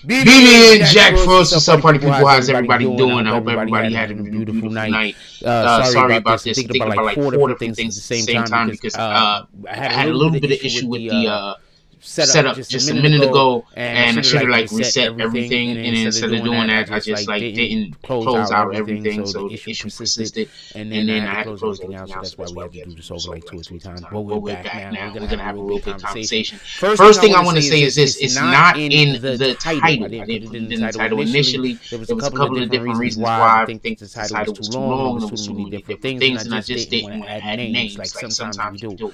BBN Jack Frost, what's up, party people? How's everybody doing? I hope everybody had a beautiful night. Sorry about this. I'm thinking about like four different things at the same time because I had a little bit of issue with the setup just a minute ago, and I should have like reset everything. And then instead of doing that, I just like didn't close out everything, so the issue persisted. And then I had to close everything out, so that's why we had to do this over like 2 or 3 times. But we're back now. We're gonna have a real good conversation. First thing I want to say is this: it's not in the title. I didn't put it in the title initially. There was a couple of different reasons why I think the title was too long. There was too many different things, and I just didn't want to add names like sometimes we do.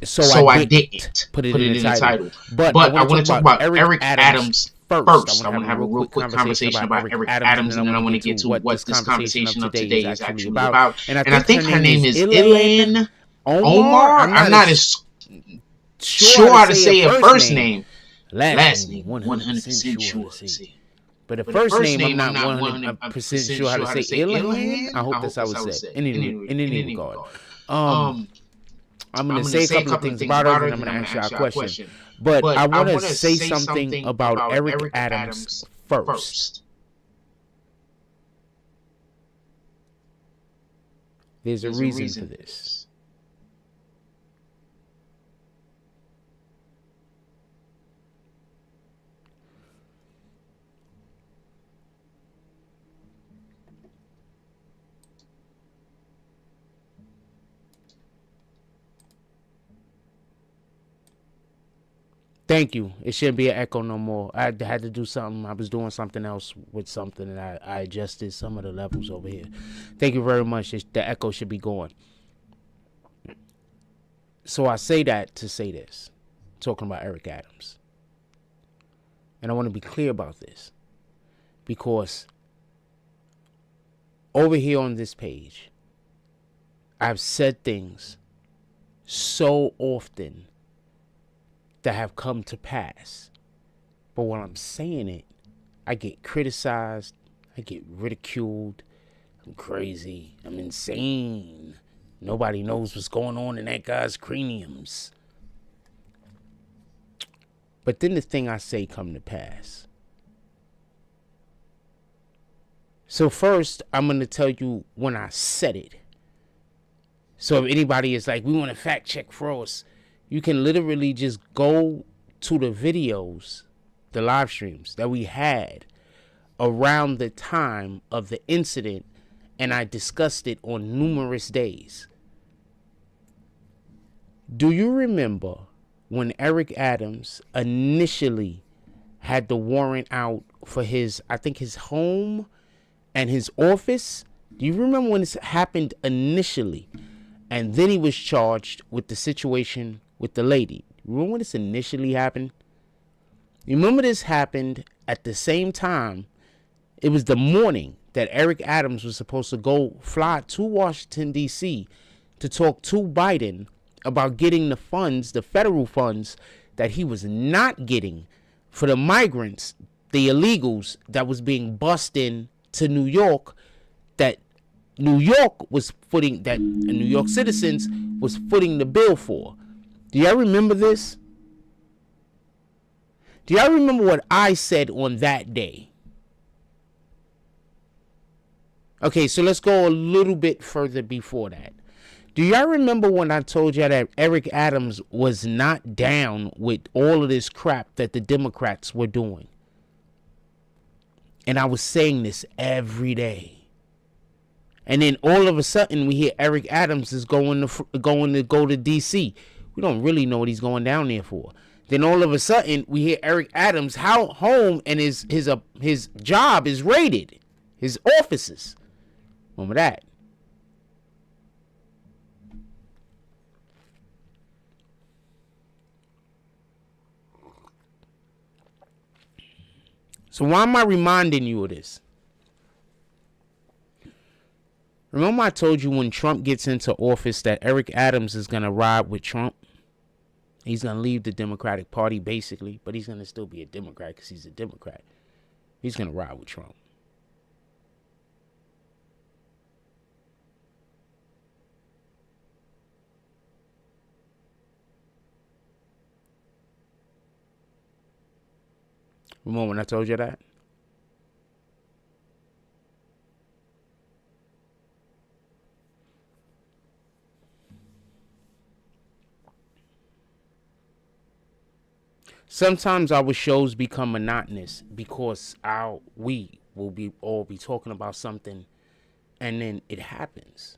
So I didn't put it in the title. But I want to talk about Eric Adams first. I want to have a real quick conversation about Eric Adams, and then I want to get to what this conversation of today is actually about. And I think her name is Ilan Omar. I'm not as sure how to say her first name. Last name, 100% sure to say. But the first name, I'm not 100% sure how to say. Ilan? I hope that's how it's said. In any regard. I'm going to say a couple of things about her, and I'm going to answer our question. But I want to say something about Eric Adams first. There's a reason for this. Thank you. It shouldn't be an echo no more. I had to do something. I was doing something else with something, and I adjusted some of the levels over here. Thank you very much. The echo should be gone. So I say that to say this, talking about Eric Adams. And I want to be clear about this, because over here on this page, I've said things so often that have come to pass. But when I'm saying it, I get criticized, I get ridiculed, I'm crazy, I'm insane. Nobody knows what's going on in that guy's craniums. But then the thing I say come to pass. So first, I'm going to tell you when I said it. So if anybody is like, we want to fact check Frost, you can literally just go to the videos, the live streams that we had around the time of the incident, and I discussed it on numerous days. Do you remember when Eric Adams initially had the warrant out for his home and his office? Do you remember when this happened initially? And then he was charged with the situation with the lady. Remember when this initially happened? You remember this happened at the same time. It was the morning that Eric Adams was supposed to fly to Washington, D.C. to talk to Biden about getting the funds, the federal funds that he was not getting for the migrants, the illegals that was being bussed in to New York, that New York was footing, that New York citizens was footing the bill for. Do y'all remember this? Do y'all remember what I said on that day? Okay, so let's go a little bit further before that. Do y'all remember when I told y'all that Eric Adams was not down with all of this crap that the Democrats were doing? And I was saying this every day. And then all of a sudden we hear Eric Adams is going to go to D.C. We don't really know what he's going down there for. Then all of a sudden we hear Eric Adams home and his job is raided, his offices. Remember that? So why am I reminding you of this? Remember I told you when Trump gets into office that Eric Adams is going to ride with Trump? He's going to leave the Democratic Party, basically, but he's going to still be a Democrat because he's a Democrat. He's going to ride with Trump. Remember when I told you that? Sometimes our shows become monotonous because we will be talking about something, and then it happens.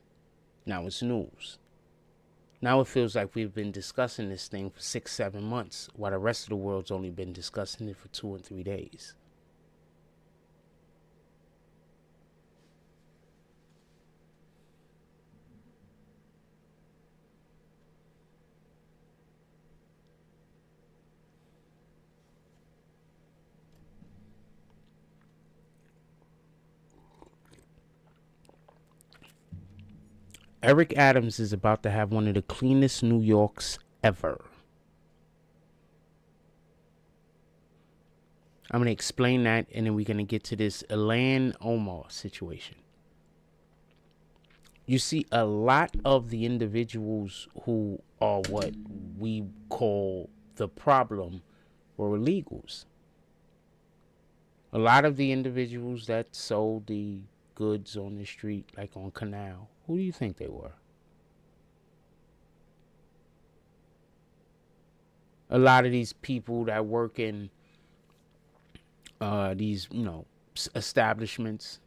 Now it's news. Now it feels like we've been discussing this thing for 6, 7 months, while the rest of the world's only been discussing it for 2 and 3 days. Eric Adams is about to have one of the cleanest New Yorks ever. I'm going to explain that, and then we're going to get to this Ilan Omar situation. You see, a lot of the individuals who are what we call the problem were illegals. A lot of the individuals that sold the goods on the street, like on Canal, who do you think they were? A lot of these people that work in these, establishments,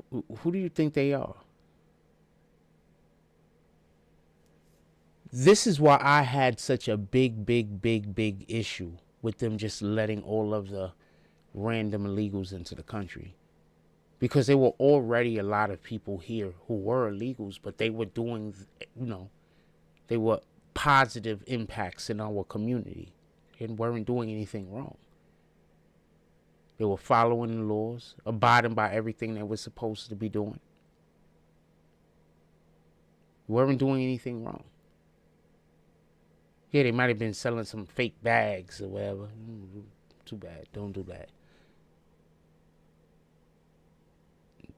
who do you think they are? This is why I had such a big issue with them just letting all of the random illegals into the country. Because there were already a lot of people here who were illegals, but they were doing, they were positive impacts in our community and weren't doing anything wrong. They were following the laws, abiding by everything they were supposed to be doing. Weren't doing anything wrong. Yeah, they might have been selling some fake bags or whatever. Too bad. Don't do that.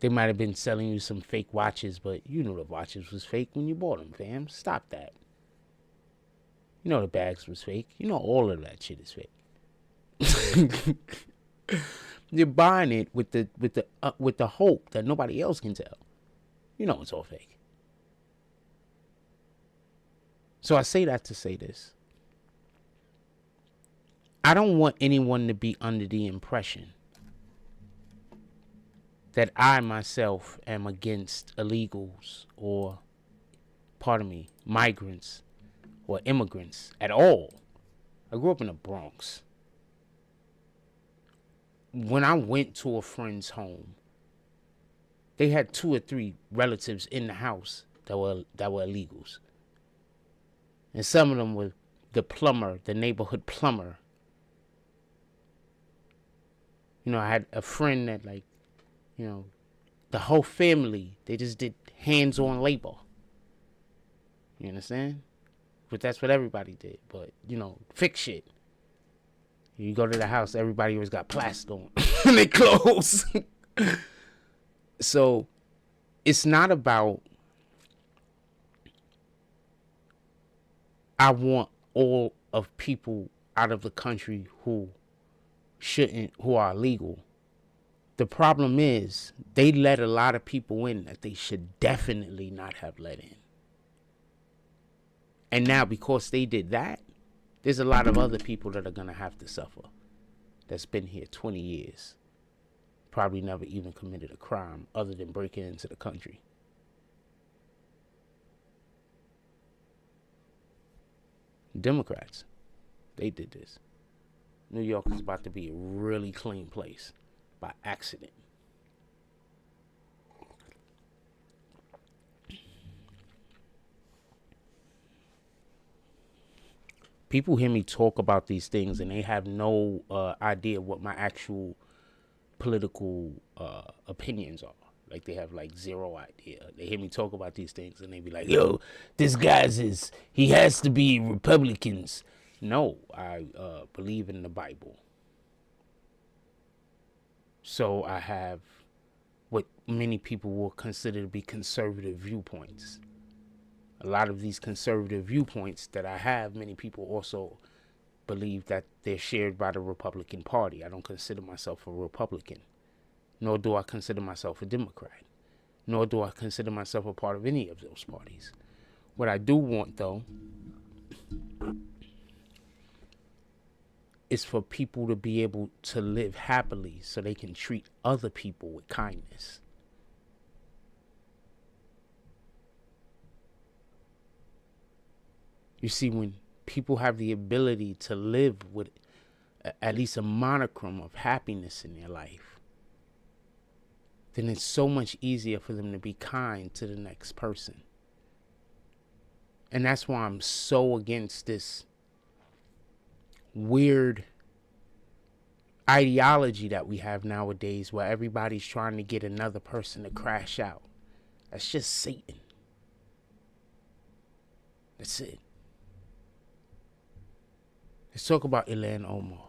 They might have been selling you some fake watches, but you knew the watches was fake when you bought them, fam. Stop that. You know the bags was fake. You know all of that shit is fake. You're buying it with the hope that nobody else can tell. You know it's all fake. So I say that to say this. I don't want anyone to be under the impression that I myself am against illegals or, migrants or immigrants at all. I grew up in the Bronx. When I went to a friend's home, they had 2 or 3 relatives in the house that were illegals. And some of them were the plumber, the neighborhood plumber. I had a friend that, the whole family, they just did hands-on labor. You understand? But that's what everybody did. But, fix shit. You go to the house, everybody always got plaster on their clothes. So, it's not about, I want all of people out of the country who are illegal. The problem is they let a lot of people in that they should definitely not have let in. And now because they did that, there's a lot of other people that are going to have to suffer that's been here 20 years. Probably never even committed a crime other than breaking into the country. Democrats, they did this. New York is about to be a really clean place by accident. People hear me talk about these things and they have no idea what my actual political opinions are. Like, they have zero idea. They hear me talk about these things and they be like, yo, this guy's he has to be Republicans. No, I believe in the Bible. So I have what many people will consider to be conservative viewpoints. A lot of these conservative viewpoints that I have, many people also believe that they're shared by the Republican Party. I don't consider myself a Republican, nor do I consider myself a Democrat, nor do I consider myself a part of any of those parties. What I do want, though, is for people to be able to live happily so they can treat other people with kindness. You see, when people have the ability to live with at least a monochrome of happiness in their life, then it's so much easier for them to be kind to the next person. And that's why I'm so against this weird ideology that we have nowadays where everybody's trying to get another person to crash out. That's just Satan. That's it. Let's talk about Ilhan Omar.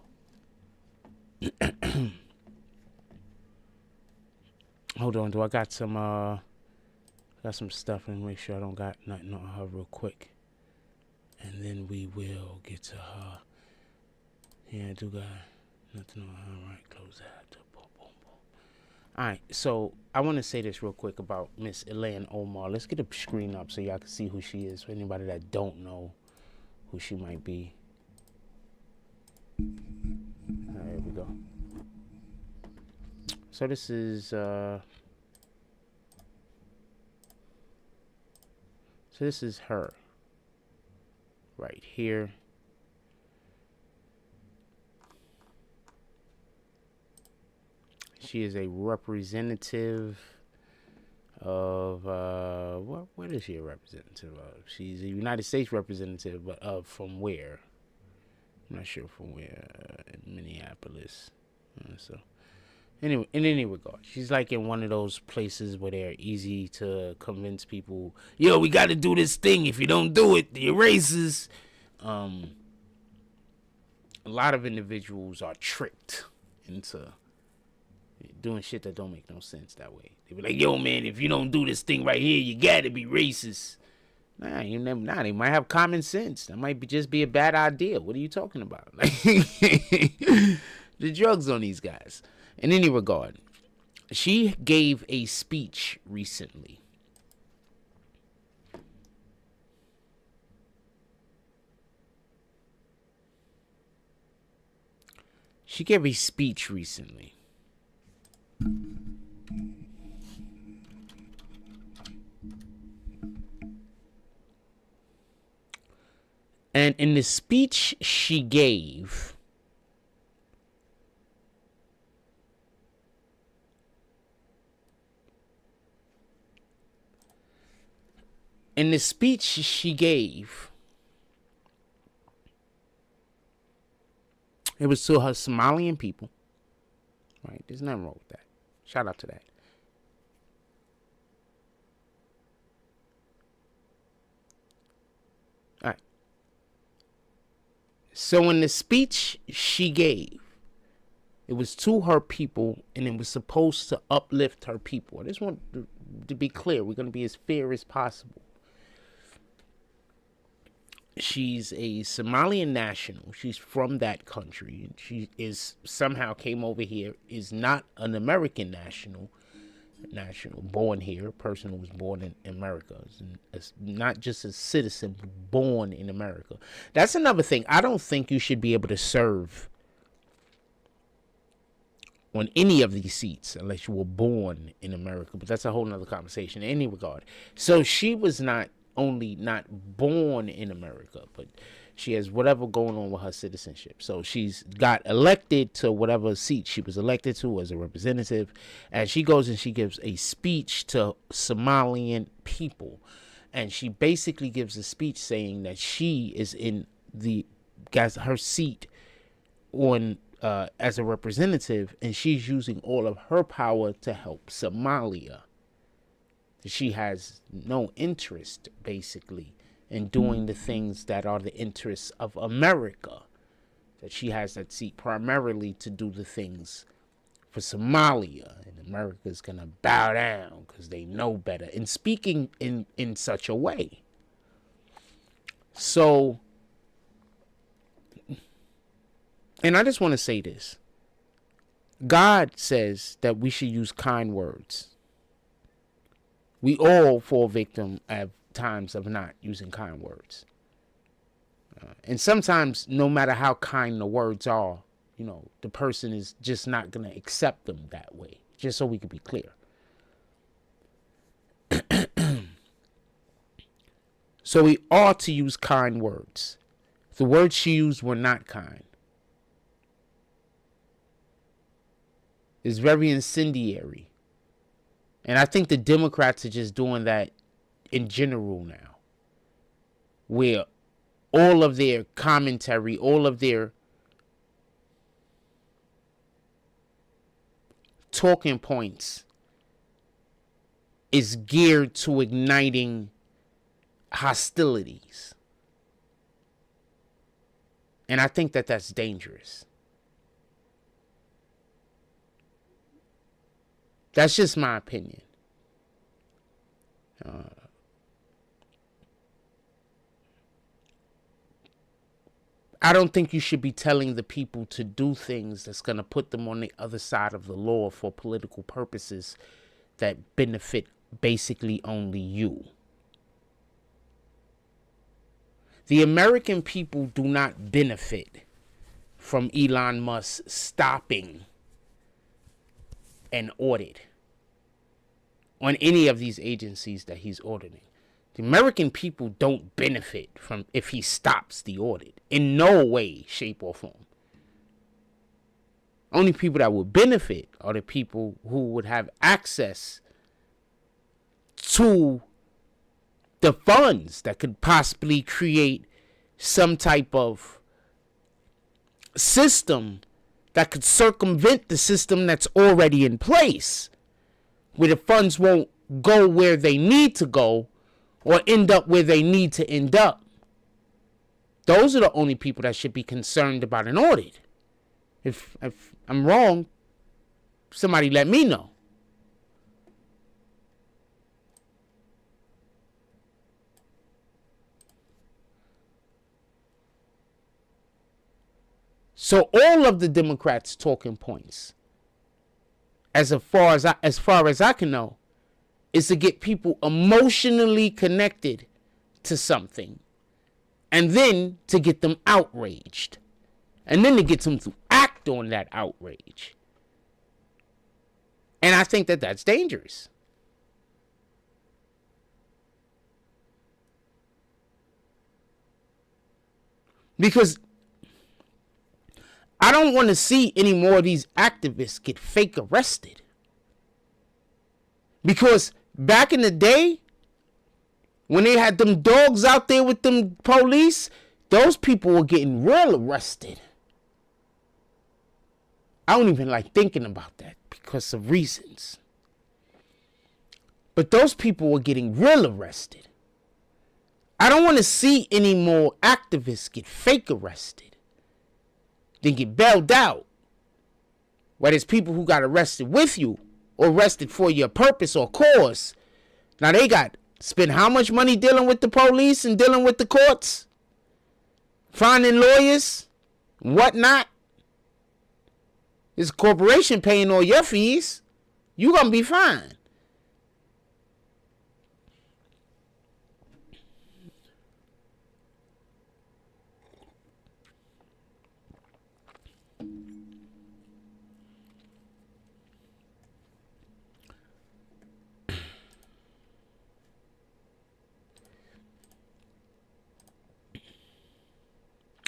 Hold on, do I got some stuff and make sure I don't got nothing on her real quick. And then we will get to her. Yeah, I do got nothing on her. Right, close that. Boom, boom, boom. Alright, so I want to say this real quick about Miss Ilhan Omar. Let's get a screen up so y'all can see who she is. For anybody that don't know who she might be. Alright, here we go. So this is her right here. She is a representative of what is she a representative of? She's a United States representative, but of from where? I'm not sure from where. In Minneapolis. So anyway, in any regard, she's like in one of those places where they're easy to convince people, yo, we got to do this thing. If you don't do it, you're racist. A lot of individuals are tricked into doing shit that don't make no sense that way. They be like, yo, man, if you don't do this thing right here, you got to be racist. Nah, they might have common sense. That might just be a bad idea. What are you talking about? Like, the drugs on these guys. In any regard, she gave a speech recently. And in the speech she gave, it was to her Somalian people. Right? There's nothing wrong with that. Shout out to that. All right. So in the speech she gave, it was to her people, and it was supposed to uplift her people. I just want to be clear. We're going to be as fair as possible. She's a Somalian national. She's from that country. She is somehow came over here, is not an American national, born here, a person who was born in America. It's not just a citizen, born in America. That's another thing. I don't think you should be able to serve on any of these seats unless you were born in America. But that's a whole nother conversation in any regard. So she was not only not born in America, but she has whatever going on with her citizenship. So she's got elected to whatever seat she was elected to as a representative, and she goes and she gives a speech to Somalian people, and she basically gives a speech saying that she is in her seat on as a representative, and she's using all of her power to help Somalia. She has no interest, basically, in doing the things that are the interests of America. That she has that seat primarily to do the things for Somalia. And America's going to bow down because they know better. And speaking in such a way. So, And I just want to say this. God says that we should use kind words. We all fall victim at times of not using kind words. And sometimes, no matter how kind the words are, the person is just not going to accept them that way. Just so we can be clear. So we ought to use kind words. The words she used were not kind. It's very incendiary. And I think the Democrats are just doing that in general now. Where all of their commentary, all of their talking points is geared to igniting hostilities. And I think that that's dangerous. That's just my opinion. I don't think you should be telling the people to do things that's going to put them on the other side of the law for political purposes that benefit basically only you. The American people do not benefit from Elon Musk stopping an audit on any of these agencies that he's auditing. The American people don't benefit from if he stops the audit in no way, shape, or form. Only people that would benefit are the people who would have access to the funds that could possibly create some type of system that could circumvent the system that's already in place, where the funds won't go where they need to go or end up where they need to end up. Those are the only people that should be concerned about an audit. If I'm wrong, somebody let me know. So all of the Democrats' talking points, as far as I can know, is to get people emotionally connected to something, and then to get them outraged, and then to get them to act on that outrage. And I think that that's dangerous. Because I don't want to see any more of these activists get fake arrested. Because back in the day, when they had them dogs out there with them police, those people were getting real arrested. I don't even like thinking about that because of reasons. But those people were getting real arrested. I don't want to see any more activists get fake arrested, then get bailed out. Where there's people who got arrested with you or arrested for your purpose or cause. Now they got spent how much money dealing with the police and dealing with the courts, finding lawyers, whatnot. This corporation paying all your fees. You gonna be fine.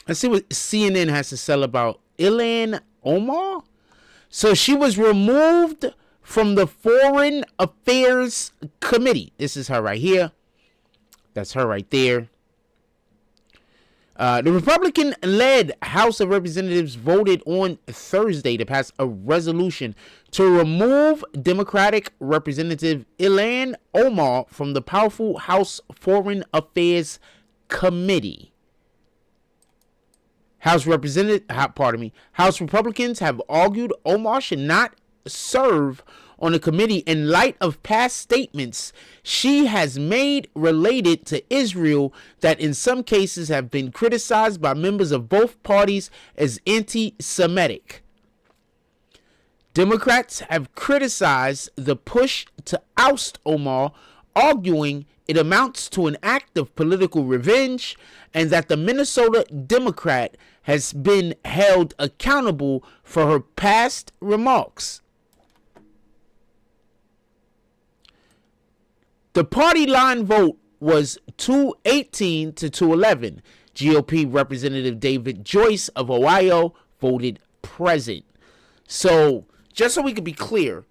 Let's see what CNN has to say about Ilhan Omar. So she was removed from the Foreign Affairs Committee. This is her right here. That's her right there. The Republican-led House of Representatives voted on Thursday to pass a resolution to remove Democratic Representative Ilhan Omar from the powerful House Foreign Affairs Committee. House Republicans have argued Omar should not serve on the committee in light of past statements she has made related to Israel that in some cases have been criticized by members of both parties as anti-Semitic. Democrats have criticized the push to oust Omar, arguing it amounts to an act of political revenge and that the Minnesota Democrat has been held accountable for her past remarks. The party line vote was 218 to 211. GOP Representative David Joyce of Ohio voted present. So, just so we can be clear,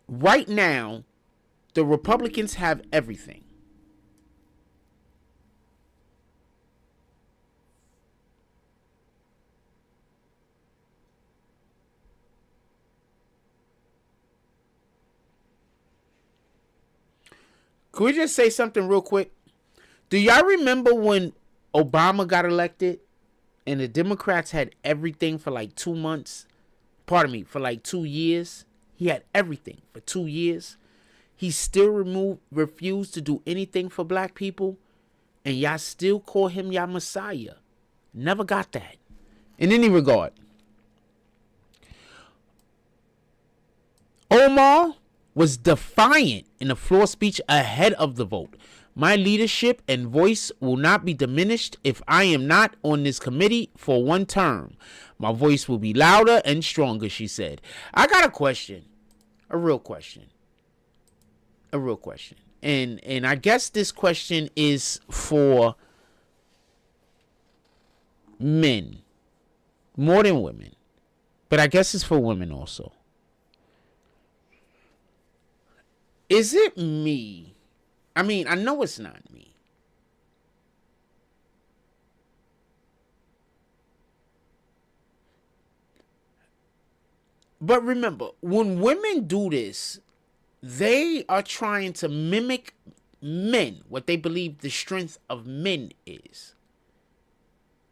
right now, the Republicans have everything. Could we just say something real quick? Do y'all remember when Obama got elected and the Democrats had everything for like 2 months? Pardon me, for like 2 years? He had everything for 2 years. He still refused to do anything for black people. And y'all still call him y'all Messiah. Never got that. In any regard. Omar was defiant in the floor speech ahead of the vote. My leadership and voice will not be diminished if I am not on this committee for one term. My voice will be louder and stronger, she said. I got a question. A real question. And I guess this question is for men more than women. But I guess it's for women also. Is it me? I mean, I know it's not me. But remember, when women do this, they are trying to mimic men, what they believe the strength of men is.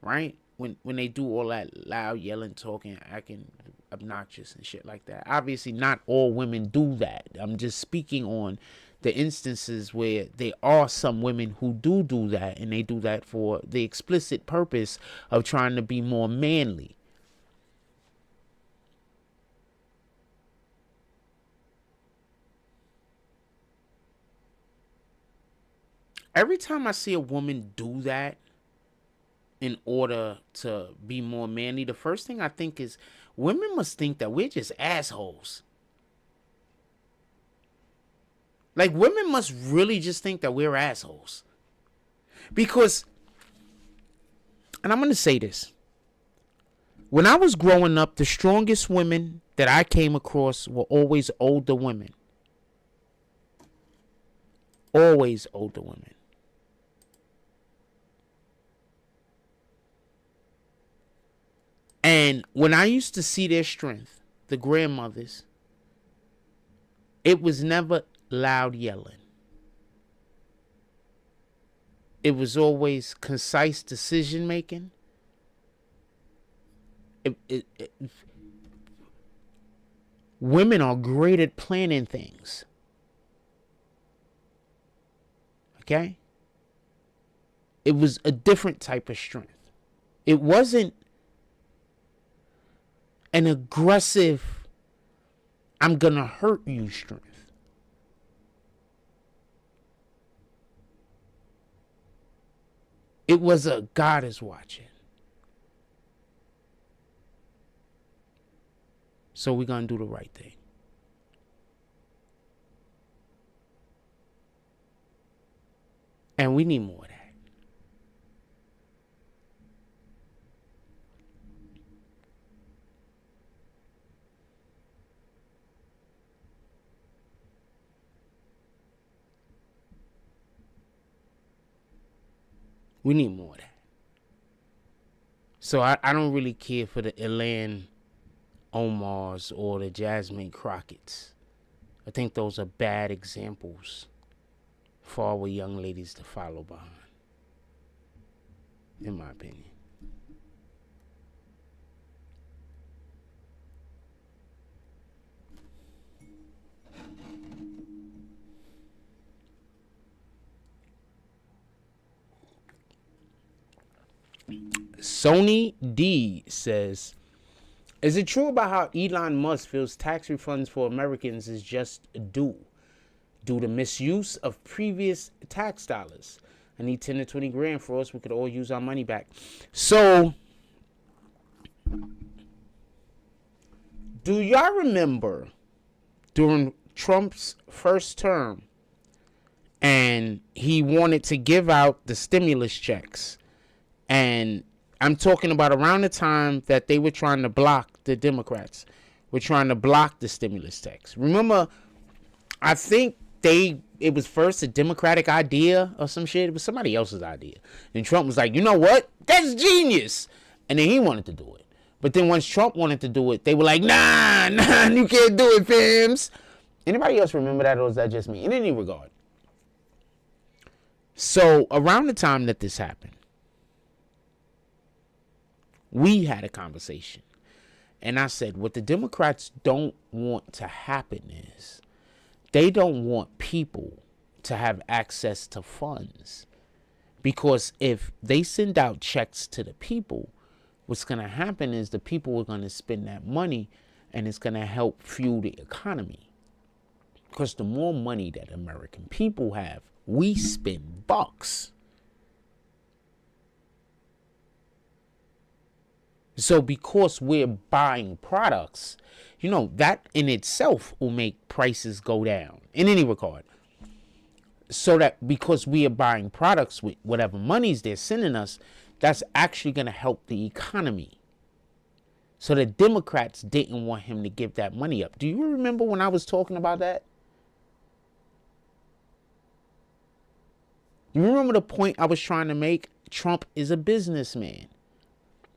Right? When they do all that loud yelling, talking, acting obnoxious and shit like that. Obviously, not all women do that. I'm just speaking on the instances where there are some women who do that, and they do that for the explicit purpose of trying to be more manly. Every time I see a woman do that in order to be more manly, the first thing I think is women must think that we're just assholes. Like, women must really just think that we're assholes. Because, and I'm going to say this. When I was growing up, the strongest women that I came across were always older women. Always older women. And when I used to see their strength, the grandmothers, it was never loud yelling. It was always concise decision making. Women are great at planning things. Okay? It was a different type of strength. It wasn't an aggressive, I'm gonna hurt you strength. It was a God is watching. So we're gonna do the right thing. And we need more of that. We need more of that. So I don't really care for the Ilan Omars or the Jasmine Crockett's. I think those are bad examples for our young ladies to follow behind, in my opinion. Sony D says, is it true about how Elon Musk feels tax refunds for Americans is just due to misuse of previous tax dollars? I need 10 to 20 grand for us. We could all use our money back. So, do y'all remember during Trump's first term, and he wanted to give out the stimulus checks, and I'm talking about around the time that they were trying to block, the Democrats were trying to block the stimulus checks. Remember, I think it was first a Democratic idea or some shit. It was somebody else's idea. And Trump was like, you know what? That's genius. And then he wanted to do it. But then once Trump wanted to do it, they were like, nah, you can't do it, Pims. Anybody else remember that, or is that just me? In any regard. So around the time that this happened, we had a conversation. And I said, what the Democrats don't want to happen is they don't want people to have access to funds. Because if they send out checks to the people, what's going to happen is the people are going to spend that money, and it's going to help fuel the economy. Because the more money that American people have, we spend bucks. So because we're buying products, you know, that in itself will make prices go down in any regard. So that because we are buying products with whatever monies they're sending us, that's actually going to help the economy. So the Democrats didn't want him to give that money up. Do you remember when I was talking about that? You remember the point I was trying to make? Trump is a businessman.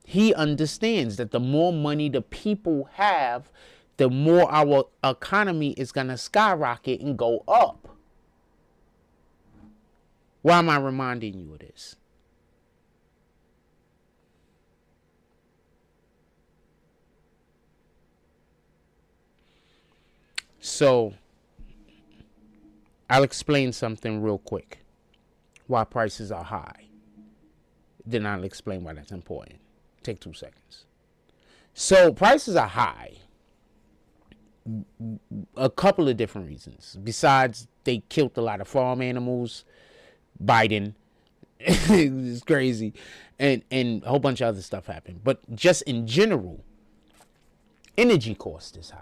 He understands that the more money the people have, the more our economy is going to skyrocket and go up. Why am I reminding you of this? So, I'll explain something real quick. Why prices are high. Then I'll explain why that's important. Take 2 seconds. So prices are high. A couple of different reasons. Besides, they killed a lot of farm animals. Biden. It's crazy. And a whole bunch of other stuff happened. But just in general, energy cost is high.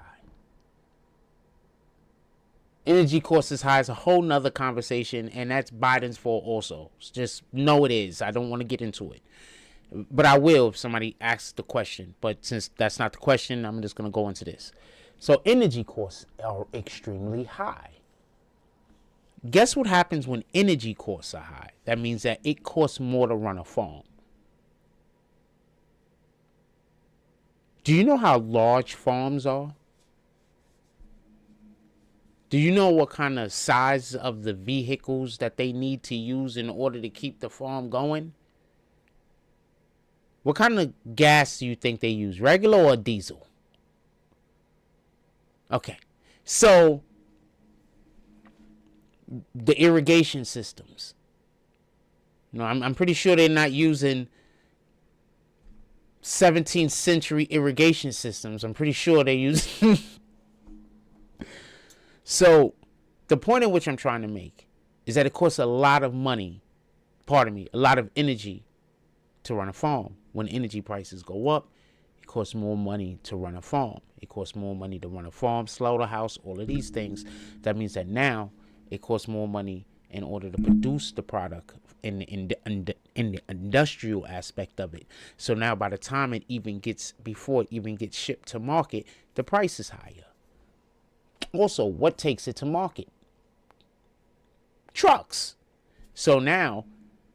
Energy cost is high. It's a whole nother conversation. And that's Biden's fault also. Just know it is. I don't want to get into it. But I will if somebody asks the question. But since that's not the question, I'm just going to go into this. So energy costs are extremely high. Guess what happens when energy costs are high? That means that it costs more to run a farm. Do you know how large farms are? Do you know what kind of size of the vehicles that they need to use in order to keep the farm going? What kind of gas do you think they use? Regular or diesel? Okay. So, the irrigation systems. No, I'm pretty sure they're not using 17th century irrigation systems. I'm pretty sure they use... So, the point in which I'm trying to make is that it costs a lot of money, a lot of energy to run a farm. When energy prices go up, it costs more money to run a farm. It costs more money to run a farm, slaughterhouse, all of these things. That means that now it costs more money in order to produce the product in the industrial aspect of it. So now by the time before it even gets shipped to market, the price is higher. Also, what takes it to market? Trucks. So now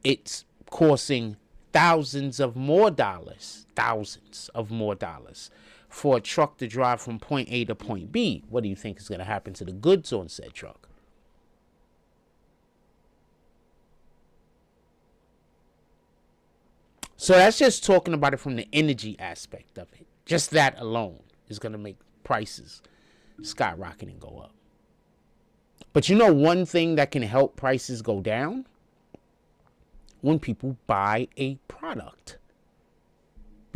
it's costing thousands of more dollars for a truck to drive from point A to point B. What do you think is going to happen to the goods on said truck? So that's just talking about it from the energy aspect of it. Just that alone is going to make prices skyrocket and go up. But you know one thing that can help prices go down? When people buy a product.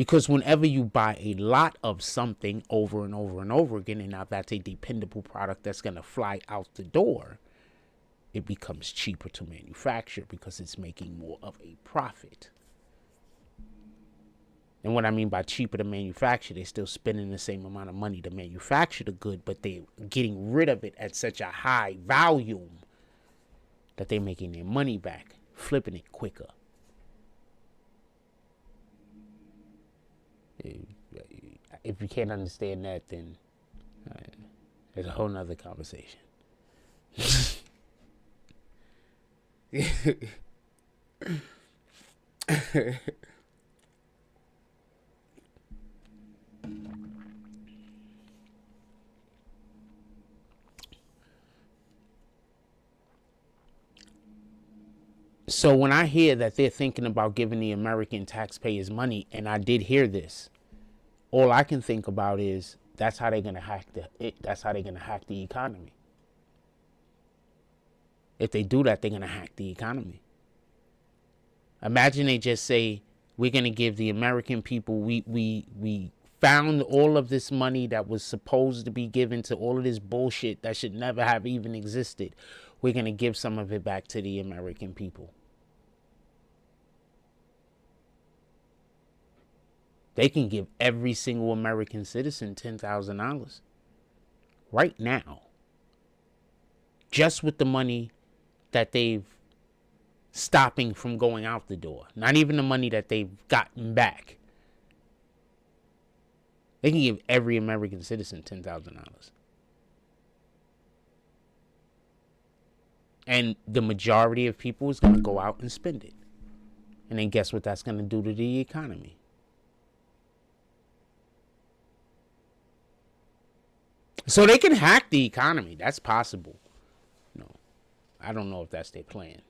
Because whenever you buy a lot of something over and over and over again, and now that's a dependable product that's going to fly out the door, it becomes cheaper to manufacture because it's making more of a profit. And what I mean by cheaper to manufacture, they're still spending the same amount of money to manufacture the good, but they're getting rid of it at such a high volume that they're making their money back, flipping it quicker. If you can't understand that, then it's a whole nother conversation. So when I hear that they're thinking about giving the American taxpayers money, and I did hear this, all I can think about is that's how they're gonna hack the economy. If they do that, they're gonna hack the economy. Imagine they just say, we're gonna give the American people, we found all of this money that was supposed to be given to all of this bullshit that should never have even existed. We're gonna give some of it back to the American people. They can give every single American citizen $10,000 right now, just with the money that they've stopping from going out the door. Not even the money that they've gotten back. They can give every American citizen $10,000. And the majority of people is going to go out and spend it. And then guess what that's going to do to the economy? So they can hack the economy. That's possible. No, I don't know if that's their plan.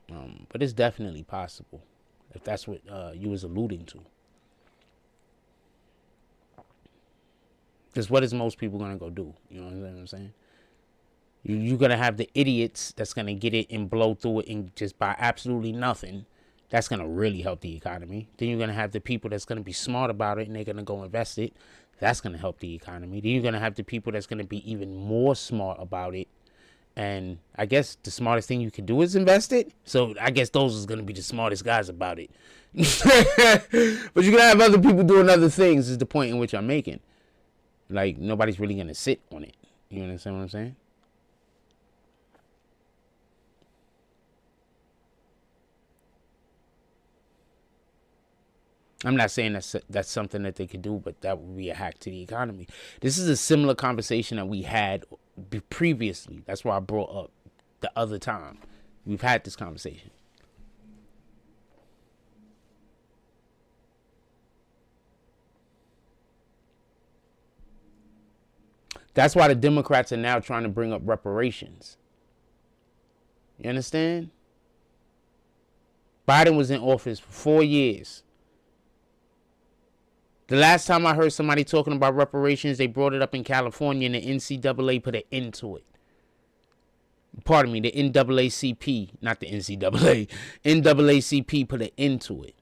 But it's definitely possible. If that's what you was alluding to. Because what is most people going to go do? You know what I'm saying? You're going to have the idiots that's going to get it and blow through it and just buy absolutely nothing. That's going to really help the economy. Then you're going to have the people that's going to be smart about it and they're going to go invest it. That's going to help the economy. Then you're going to have the people that's going to be even more smart about it. And I guess the smartest thing you can do is invest it. So I guess those is going to be the smartest guys about it. But you're going to have other people doing other things is the point in which I'm making. Like, nobody's really going to sit on it. You understand what I'm saying? I'm not saying that's something that they could do, but that would be a hack to the economy. This is a similar conversation that we had previously. That's why I brought up the other time. We've had this conversation. That's why the Democrats are now trying to bring up reparations. You understand? Biden was in office for 4 years. The last time I heard somebody talking about reparations, they brought it up in California and the NCAA put an end to it. Pardon me, the NAACP, not the NCAA. NAACP put an end to it.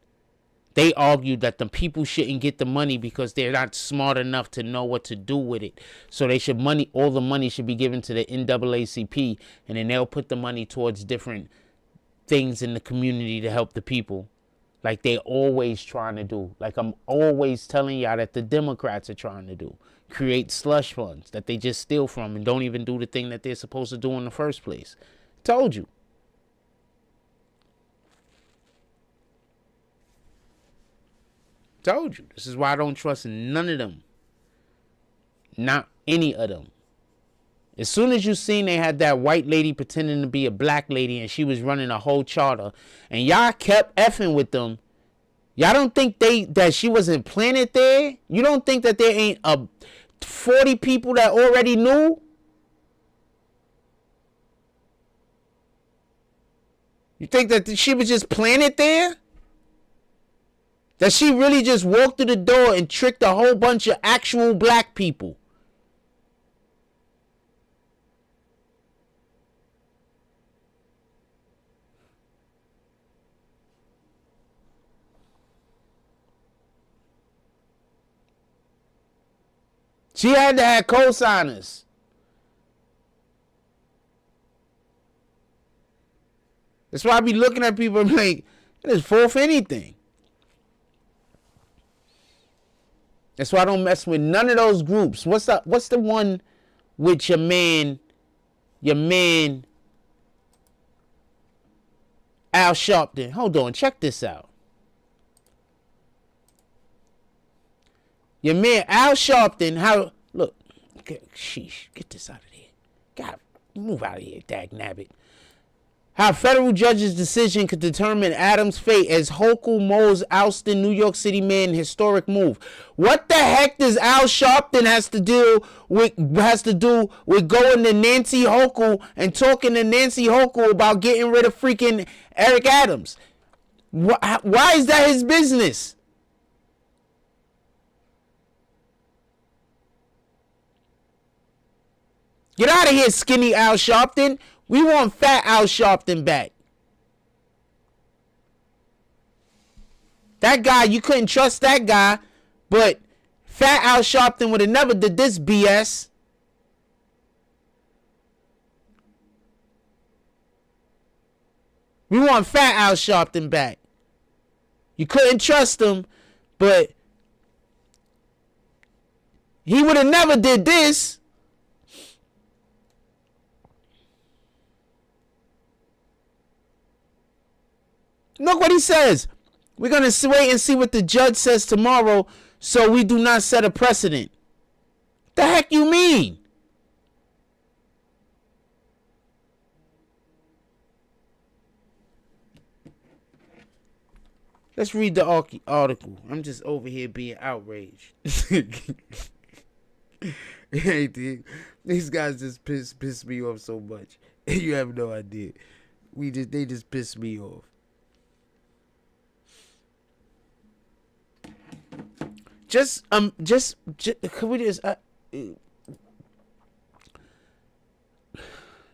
They argued that the people shouldn't get the money because they're not smart enough to know what to do with it. So all the money should be given to the NAACP, and then they'll put the money towards different things in the community to help the people. Like they're always trying to do. Like I'm always telling y'all that the Democrats are trying to do. Create slush funds that they just steal from and don't even do the thing that they're supposed to do in the first place. Told you. Told you. This is why I don't trust none of them. Not any of them. As soon as you seen they had that white lady pretending to be a black lady and she was running a whole charter and y'all kept effing with them, y'all don't think that she wasn't planted there? You don't think that there ain't 40 people that already knew? You think that she was just planted there? That she really just walked through the door and tricked a whole bunch of actual black people? She had to have co-signers. That's why I be looking at people and like, it is fall for anything. That's why I don't mess with none of those groups. What's the one with your man Al Sharpton? Hold on, check this out. Your man Al Sharpton, look, sheesh, get this out of here. God, move out of here, dag nabbit. How federal judge's decision could determine Adams' fate as Hochul Mo's ousting New York City man historic move. What the heck does Al Sharpton has to do with going to Nancy Hochul and talking to Nancy Hochul about getting rid of freaking Eric Adams? Why is that his business? Get out of here, skinny Al Sharpton. We want fat Al Sharpton back. That guy, you couldn't trust that guy, but fat Al Sharpton would have never did this BS. We want fat Al Sharpton back. You couldn't trust him, but he would have never did this. Look what he says. We're going to wait and see what the judge says tomorrow so we do not set a precedent. The heck you mean? Let's read the article. I'm just over here being outraged. Hey, dude, these guys just piss me off so much. You have no idea. They just piss me off. Just can we just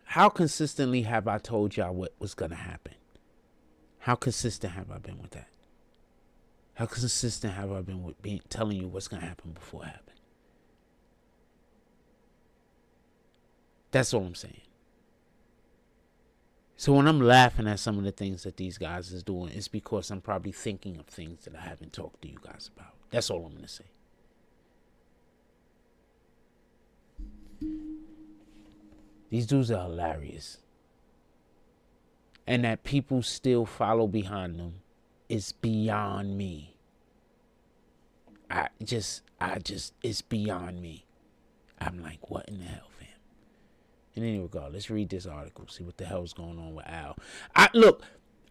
how consistently have I told y'all what was gonna happen? How consistent have I been with that? How consistent have I been with telling you what's gonna happen before it happens? That's all I'm saying. So when I'm laughing at some of the things that these guys is doing, it's because I'm probably thinking of things that I haven't talked to you guys about. That's all I'm going to say. These dudes are hilarious. And that people still follow behind them is beyond me. It's beyond me. I'm like, what in the hell, fam? In any regard, let's read this article, see what the hell's going on with Al. Look,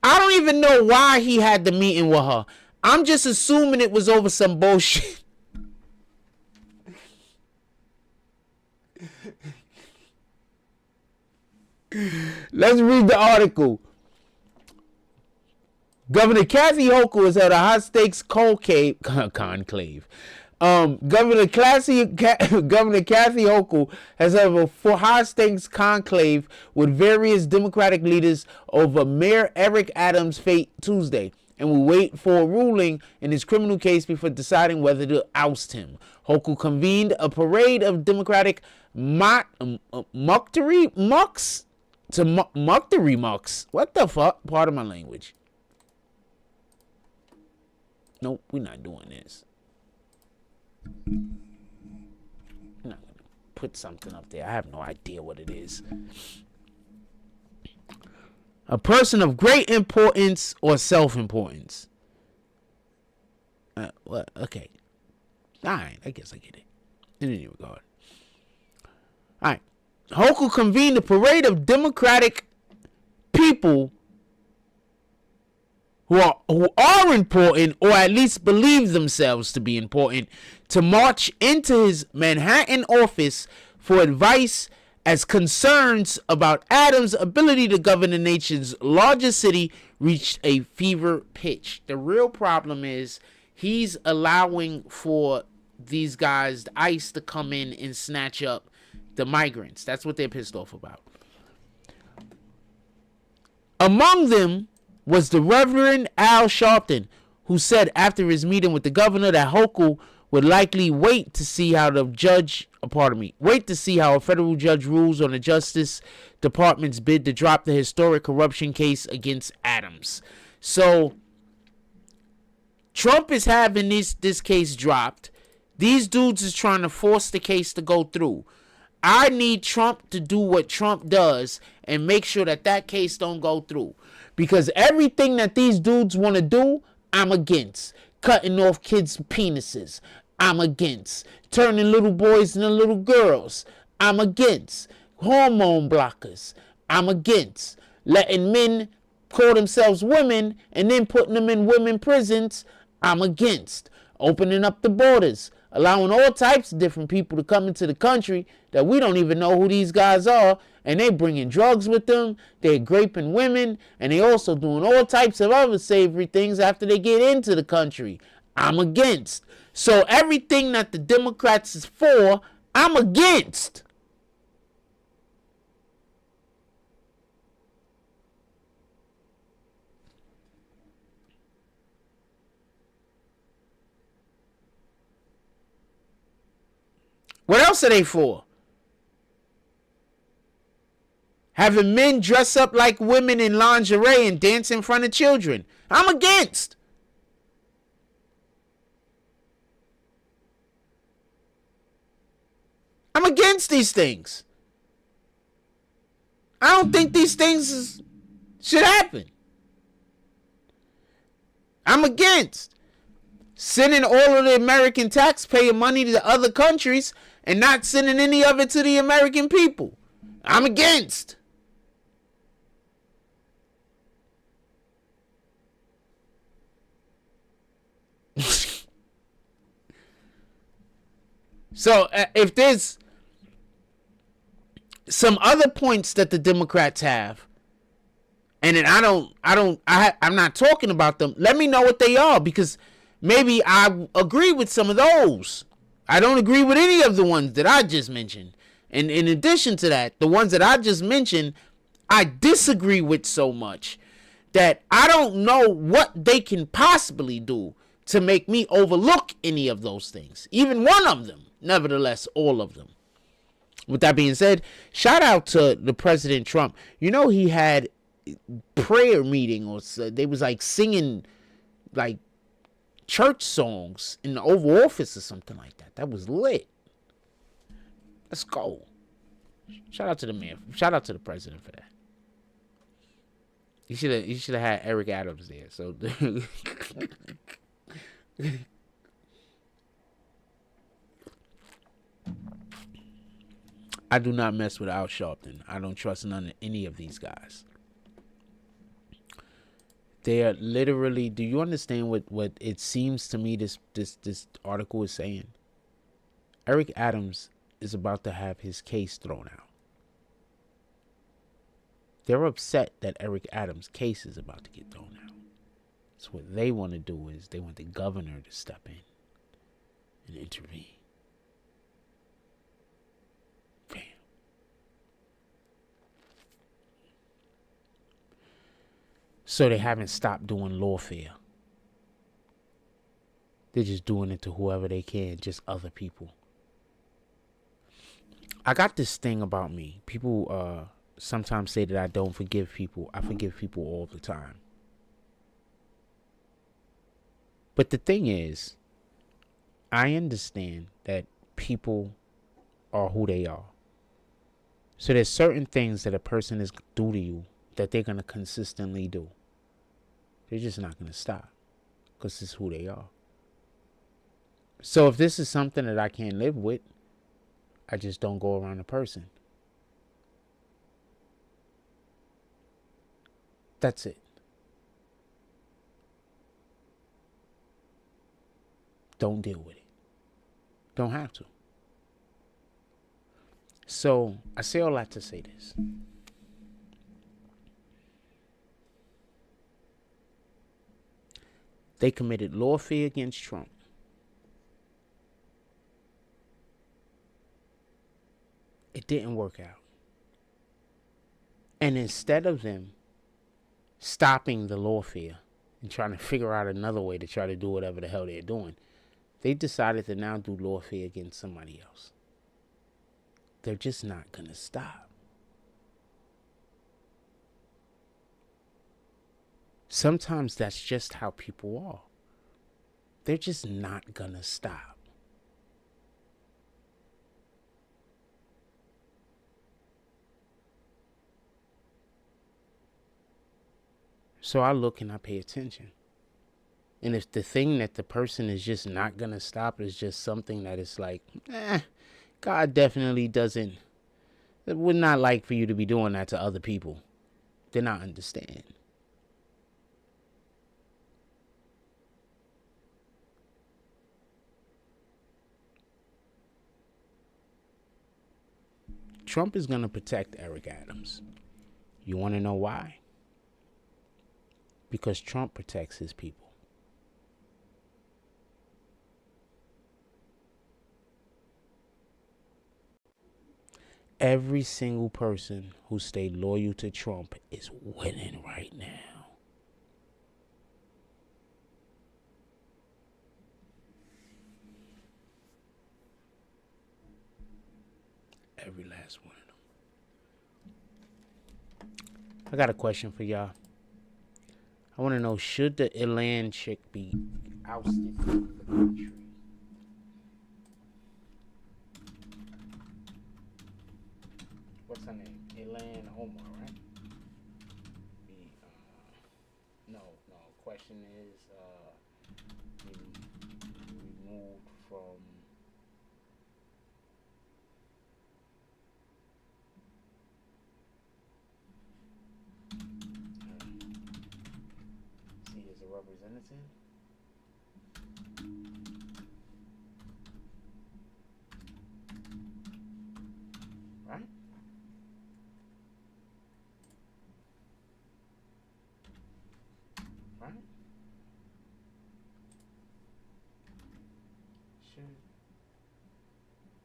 I don't even know why he had the meeting with her. I'm just assuming it was over some bullshit. Let's read the article. Governor Kathy Hochul has held a high-stakes conclave. Governor Kathy Hochul has held a high-stakes conclave with various Democratic leaders over Mayor Eric Adams' fate Tuesday, and will wait for a ruling in his criminal case before deciding whether to oust him. Hochul convened a parade of Democratic muckery mucks. What the fuck? Pardon my language. Nope, we're not doing this. I'm not gonna put something up there. I have no idea what it is. A person of great importance or self-importance. What? Okay. Alright, I guess I get it. In any regard. Alright. Hochul convened a parade of Democratic people who are important, or at least believe themselves to be important, to march into his Manhattan office for advice as concerns about Adams' ability to govern the nation's largest city reached a fever pitch. The real problem is he's allowing for these guys, ICE, to come in and snatch up the migrants. That's what they're pissed off about. Among them was the Reverend Al Sharpton, who said after his meeting with the governor that Hochul would likely wait to see how wait to see how a federal judge rules on the Justice Department's bid to drop the historic corruption case against Adams. So Trump is having this case dropped. These dudes is trying to force the case to go through. I need Trump to do what Trump does and make sure that case don't go through. Because everything that these dudes want to do, I'm against. Cutting off kids' penises, I'm against. Turning little boys into little girls, I'm against. Hormone blockers, I'm against. Letting men call themselves women and then putting them in women prisons, I'm against. Opening up the borders, allowing all types of different people to come into the country that we don't even know who these guys are, and they bringing drugs with them, they're raping women, and they also doing all types of other savory things after they get into the country. I'm against. So everything that the Democrats is for, I'm against. What else are they for? Having men dress up like women in lingerie and dance in front of children. I'm against. I'm against these things. I don't think these things should happen. I'm against sending all of the American taxpayer money to other countries and not sending any of it to the American people. I'm against. So if there's some other points that the Democrats have, and then I'm not talking about them, let me know what they are, because maybe I agree with some of those. I don't agree with any of the ones that I just mentioned. And in addition to that, the ones that I just mentioned, I disagree with so much that I don't know what they can possibly do to make me overlook any of those things. Even one of them. Nevertheless, all of them. With that being said, shout out to the President Trump. You know, he had prayer meeting, or they was like singing like church songs in the Oval Office or something like that. That was lit. Let's go. Shout out to the man. Shout out to the president for that. He should have had Eric Adams there. So I do not mess with Al Sharpton. I don't trust any of these guys. They are literally. Do you understand what it seems to me this article is saying? Eric Adams is about to have his case thrown out. They're upset that Eric Adams' case is about to get thrown out. So what they want to do is they want the governor to step in and intervene. Bam. So they haven't stopped doing lawfare. They're just doing it to whoever they can, just other people. I got this thing about me. People sometimes say that I don't forgive people. I forgive people all the time. But the thing is, I understand that people are who they are. So there's certain things that a person is do to you that they're going to consistently do. They're just not going to stop because it's who they are. So if this is something that I can't live with, I just don't go around the person. That's it. Don't deal with it. Don't have to. So I say all that to say this. They committed lawfare against Trump. It didn't work out. And instead of them stopping the lawfare and trying to figure out another way to try to do whatever the hell they're doing, they decided to now do lawfare against somebody else. They're just not going to stop. Sometimes that's just how people are. They're just not going to stop. So I look and I pay attention. And if the thing that the person is just not going to stop is just something that is like, God definitely would not like for you to be doing that to other people, then I understand. Trump is going to protect Eric Adams. You want to know why? Because Trump protects his people. Every single person who stayed loyal to Trump is winning right now. Every last one of them. I got a question for y'all. I want to know, should the Ilan chick be ousted from the country? What's her name? Ilan Omar, right? No. Question is, removed from. See, as a representative. Right? Right? Should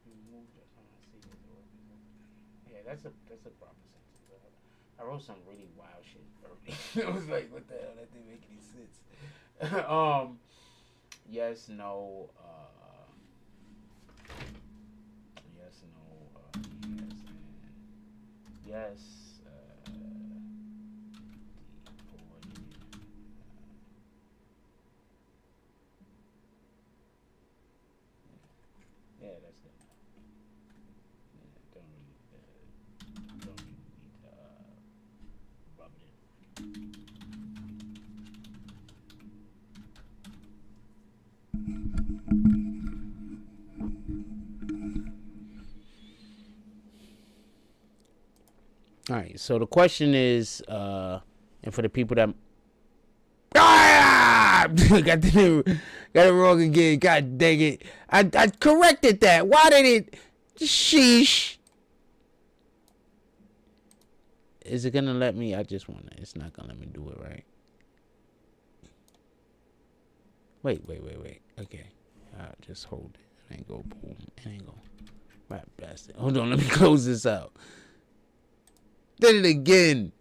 remove the see as a representative. Yeah, that's a proper sentence. I wrote some really wild shit early. I was like, what the hell? That didn't make any sense. Yes, no, yes, no, yes, deported. Yeah, that's good. Yeah, don't really need to rub it in. All right, so the question is, and for the people that got it wrong again. God dang it! I corrected that. Why did it? Sheesh. Is it gonna let me? I just wanna. It's not gonna let me do it right. Wait. Okay. Just hold it. It ain't go boom. It ain't go. Right, bastard. Hold on. Let me close this out. Did it again.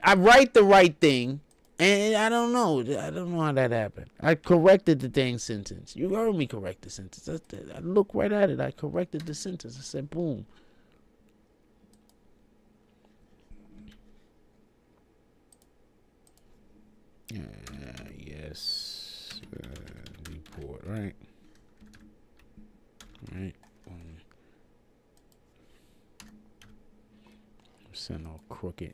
I write the right thing, and I don't know. I don't know how that happened. I corrected the dang sentence. You heard me correct the sentence. I looked right at it. I corrected the sentence. I said, boom. Yes. Report, right? Right. Send all crooked.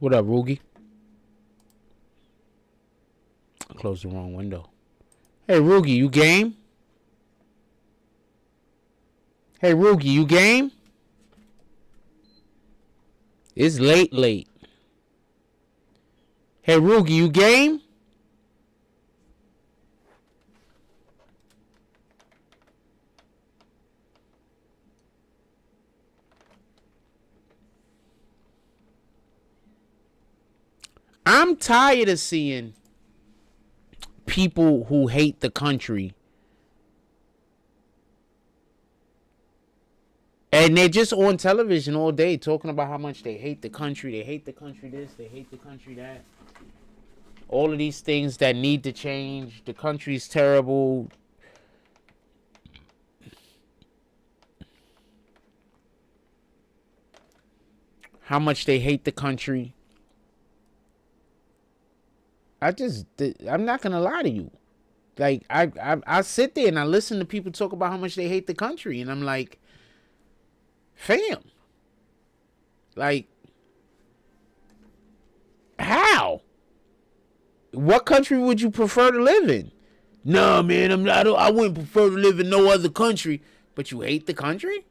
What up, Roogie? I closed the wrong window. Hey, Roogie, you game? Hey, Roogie, you game? It's late. Hey, Roogie, you game? I'm tired of seeing people who hate the country and they're just on television all day talking about how much they hate the country. They hate the country this, they hate the country that. All of these things that need to change. The country's terrible. How much they hate the country. I'm not gonna lie to you. Like I sit there and I listen to people talk about how much they hate the country, and I'm like, fam, like, how? What country would you prefer to live in? Nah, man, I wouldn't prefer to live in no other country. But you hate the country?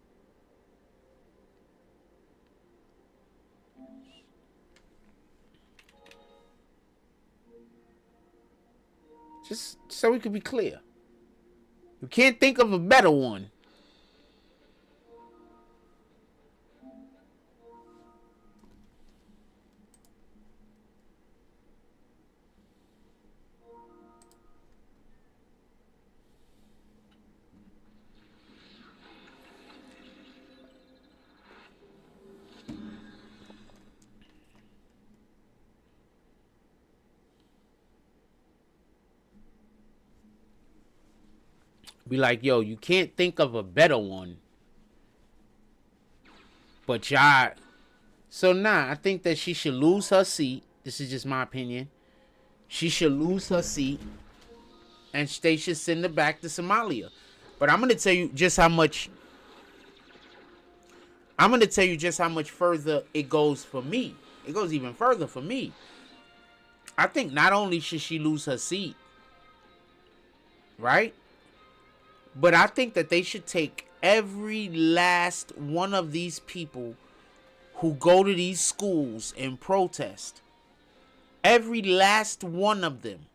Just so we could be clear. You can't think of a better one. Be like, yo, you can't think of a better one. But y'all. So I think that she should lose her seat. This is just my opinion. She should lose her seat. And they should send her back to Somalia. But I'm going to tell you just how much. I'm going to tell you just how much further it goes for me. It goes even further for me. I think not only should she lose her seat. Right? But I think that they should take every last one of these people who go to these schools and protest. Every last one of them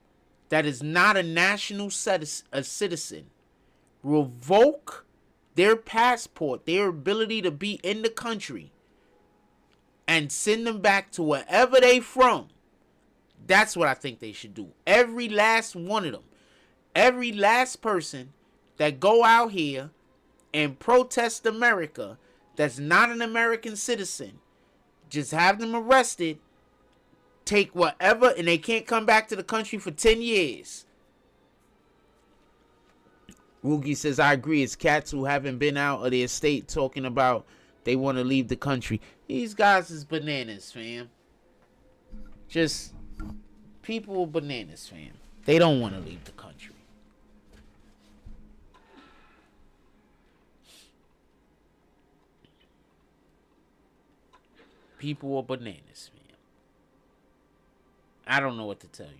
that is not a national citizen. Revoke their passport, their ability to be in the country. And send them back to wherever they from. That's what I think they should do. Every last one of them. Every last person that go out here and protest America that's not an American citizen. Just have them arrested. Take whatever. And they can't come back to the country for 10 years. Woogie says, I agree. It's cats who haven't been out of their state talking about they want to leave the country. These guys is bananas, fam. Just people are bananas, fam. They don't want to leave the country. People are bananas, man. I don't know what to tell you.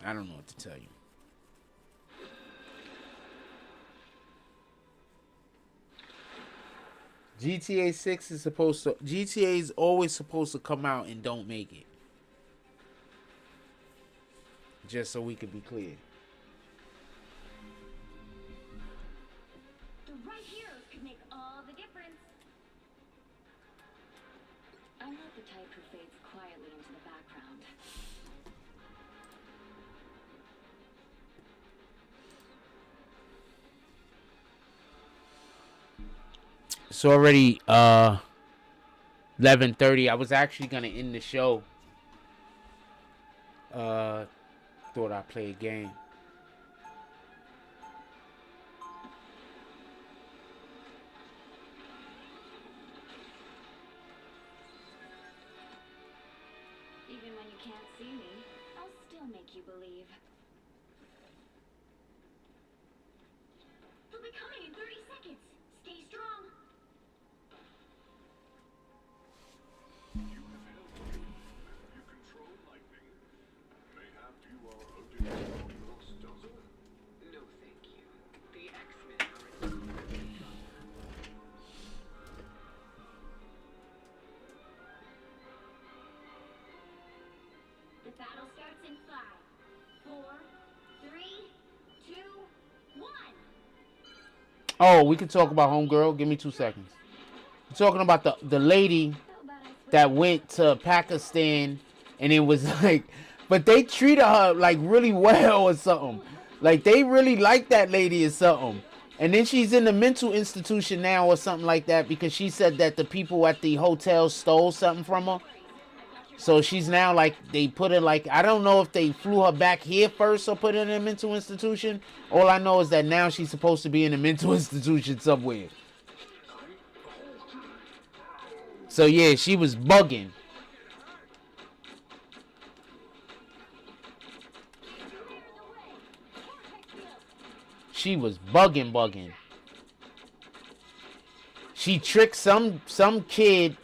I don't know what to tell you. GTA 6 is supposed to... GTA is always supposed to come out and don't make it. Just so we can be clear. The right heroes could make all the difference. I'm not the type who fades quietly into the background. It's already 11:30. I was actually gonna end the show. Thought I'd play a game. Even when you can't see me, I'll still make you believe. They'll be coming in 30 seconds. Stay strong. You have held me. You control lightning. Mayhap you are Odin's lost daughter? No, thank you. The X-Men are in. The battle starts in 5, 4, 3, 2, 1. Oh, we can talk about Homegirl. Give me 2 seconds. We're talking about the lady. How about I that went to Pakistan, and it was like, but they treated her like really well or something. Like they really like that lady or something. And then she's in the mental institution now or something like that because she said that the people at the hotel stole something from her. So she's now like, they put her like, I don't know if they flew her back here first or put her in a mental institution. All I know is that now she's supposed to be in a mental institution somewhere. So yeah, she was bugging. She was bugging. She tricked some kid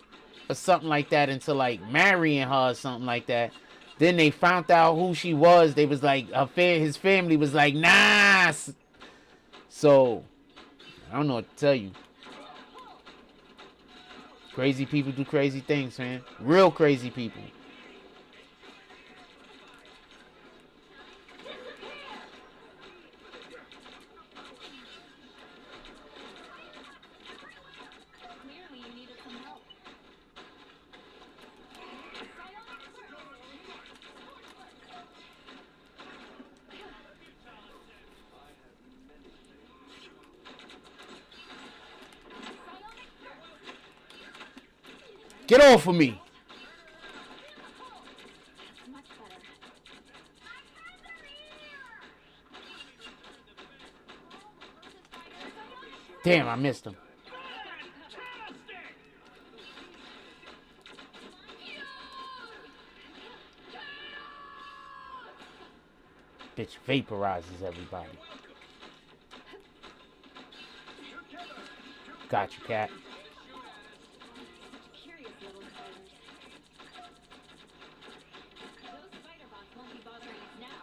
or something like that into like marrying her or something like that. Then they found out who she was. They was like, his family was like, nah. So I don't know what to tell you. Crazy people do crazy things, man. Real crazy people. Clearly, you needed some help. Get off of me. Much better. Damn, I missed him. Bitch vaporizes everybody. Got you, cat. Curious little spiders. Those spider bots won't be bothering us now.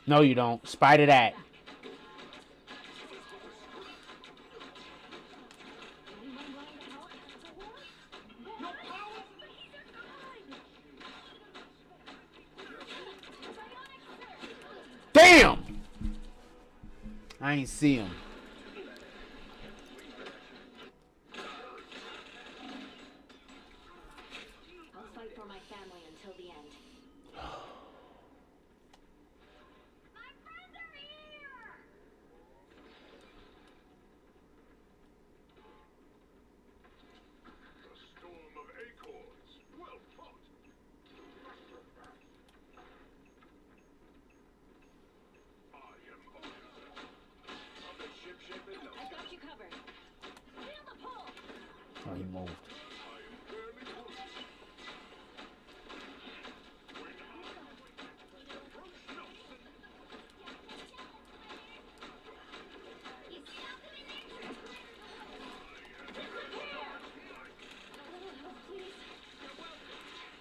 No, you don't. Spider that. Anyone willing to help? No power? Damn! I ain't see him. I'll fight for my family until the end. My friends are here! A storm of acorns. Well fought. I am Odin. I'll be ship in no I got you covered. Feel the pull! Oh, he moved. I am fairly close.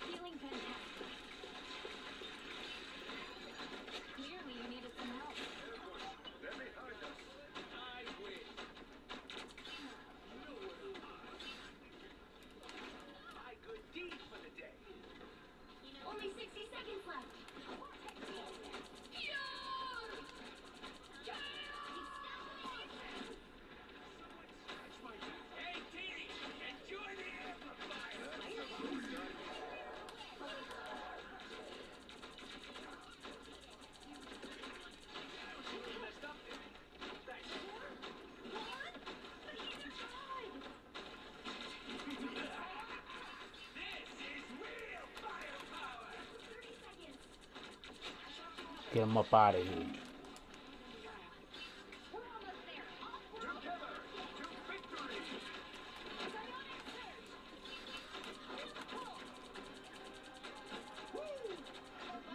Feeling fantastic. Clearly, you needed some help. They're behind us. I win. My good deed for the day. Only 60 seconds left. Hey, Dee, enjoy the amplifier. Messed up there. Thanks. This is real firepower. Get him up out of here. Together to victory.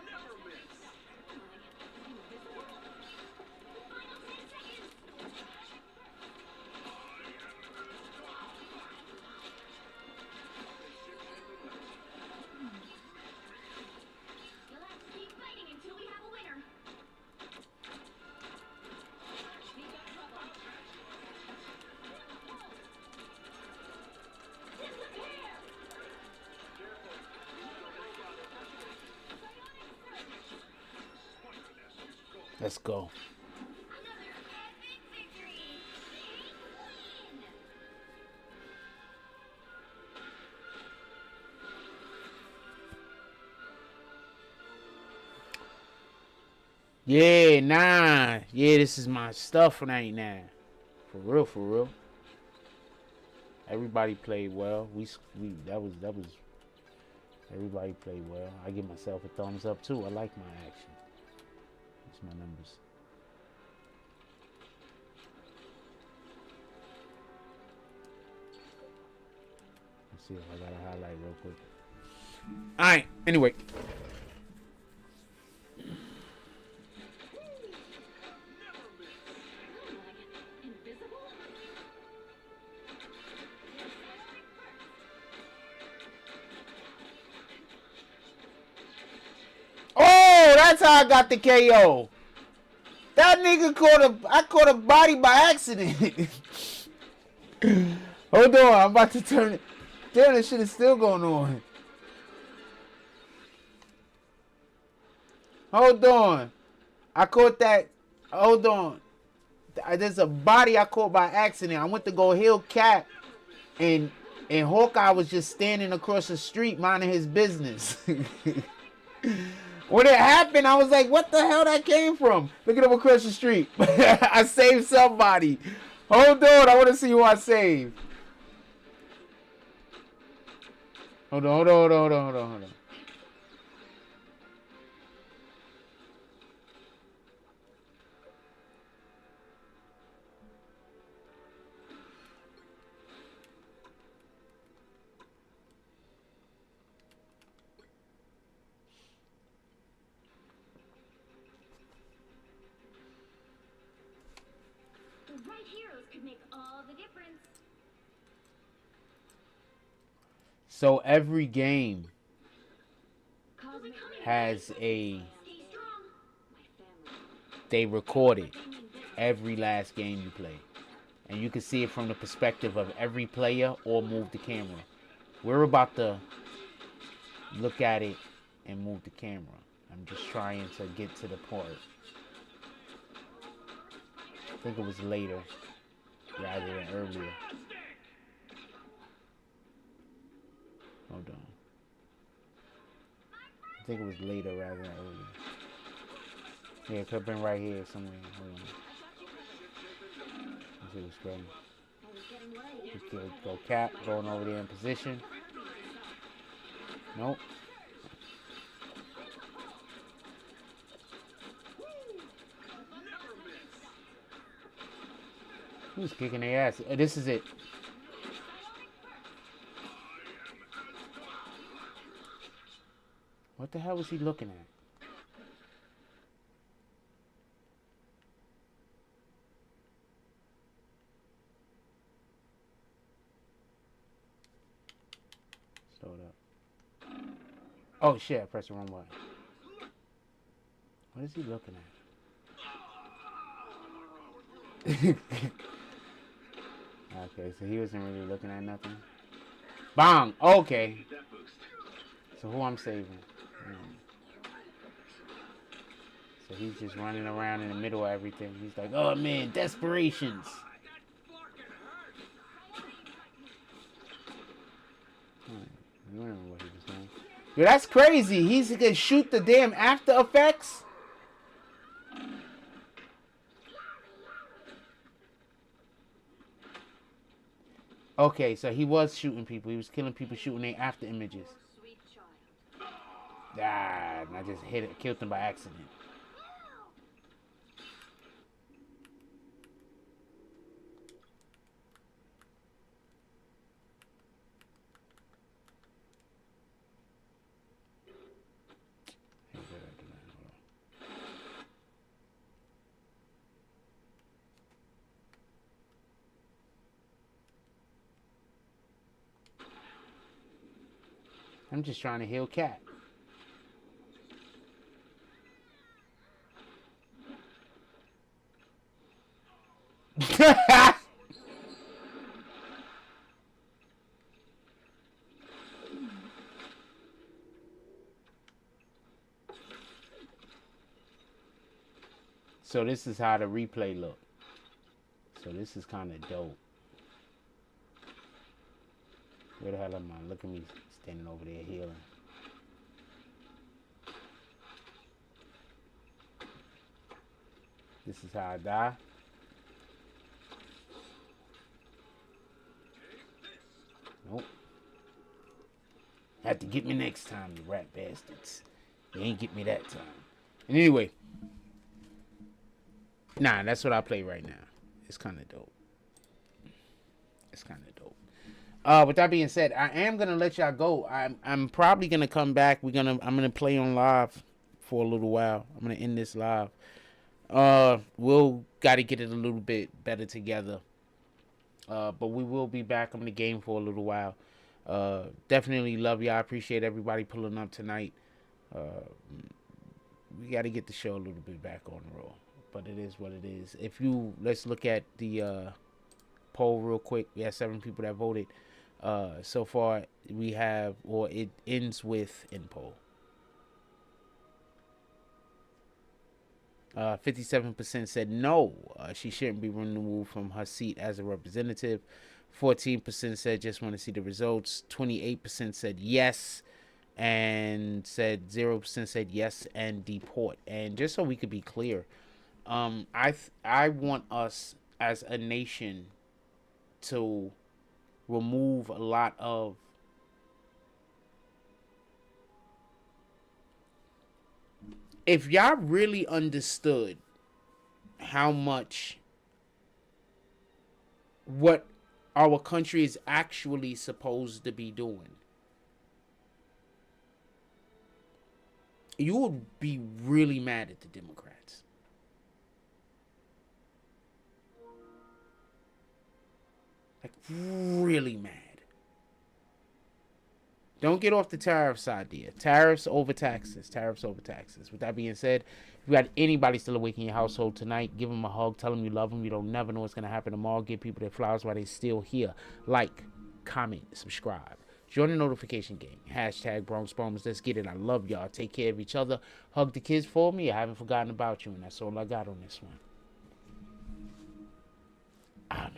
Never miss. You'll have to keep fighting until we have a winner. Let's go. Yeah, nah. Yeah, this is my stuff right now. For real, for real. Everybody played well. That was everybody played well. I give myself a thumbs up too. I like my action. That's my numbers. Let's see if I got a highlight real quick. Alright, anyway. Oh, that's how I got the KO. That nigga I caught a body by accident. Hold on, I'm about to turn it. Damn, this shit is still going on. Hold on. I caught that. Hold on. There's a body I caught by accident. I went to go heal Cat, and Hawkeye was just standing across the street minding his business. When it happened, I was like, what the hell that came from? Looking up across the street. I saved somebody. Hold on, I want to see who I saved. Hold on. The right heroes could make all the difference. So every game has a, they record it, every last game you play. And you can see it from the perspective of every player or move the camera. We're about to look at it and move the camera. I'm just trying to get to the part. I think it was later rather than earlier. Hold on. I think it was later rather than earlier. Yeah, it could have been right here somewhere. Hold on. Let's see what's going on. Go Cap, going over there in position. Nope. Who's kicking their ass? This is it. What the hell was he looking at? Slow it up. Oh shit, I pressed the wrong button. What is he looking at? Okay, so he wasn't really looking at nothing. Bang! Okay. So who I'm saving? So he's just running around in the middle of everything. He's like, oh man, desperations. I don't remember what he was doing. Yo, that's crazy. He's gonna shoot the damn After Effects. Okay, so he was shooting people. He was killing people, shooting their after images. Ah, and I just killed him by accident. I'm just trying to heal Cat. So this is how the replay look. So this is kind of dope. Where the hell am I? Look at me standing over there healing. This is how I die. Nope. Have to get me next time, you rat bastards. You ain't get me that time. And anyway. Nah, that's what I play right now. It's kind of dope. It's kind of dope. With that being said, I am gonna let y'all go. I'm probably gonna come back. I'm gonna play on live for a little while. I'm gonna end this live. We'll gotta get it a little bit better together. But we will be back on the game for a little while. Definitely love y'all. I appreciate everybody pulling up tonight. We gotta get the show a little bit back on the roll. But it is what it is. Let's look at the poll real quick. We have 7 people that voted. So far, we have, or it ends with in poll. 57% said no, she shouldn't be removed from her seat as a representative. 14% said just want to see the results. 28% said yes, and said 0% said yes and deport. And just so we could be clear, I want us as a nation to remove a lot of if y'all really understood how much what our country is actually supposed to be doing, you would be really mad at the Democrats. Like, really mad. Don't get off the tariffs idea. Tariffs over taxes. Tariffs over taxes. With that being said, if you got anybody still awake in your household tonight, give them a hug. Tell them you love them. You don't never know what's going to happen tomorrow. Give people their flowers while they're still here. Like, comment, subscribe. Join the notification game. Hashtag Bronx Bombers. Let's get it. I love y'all. Take care of each other. Hug the kids for me. I haven't forgotten about you. And that's all I got on this one. I'm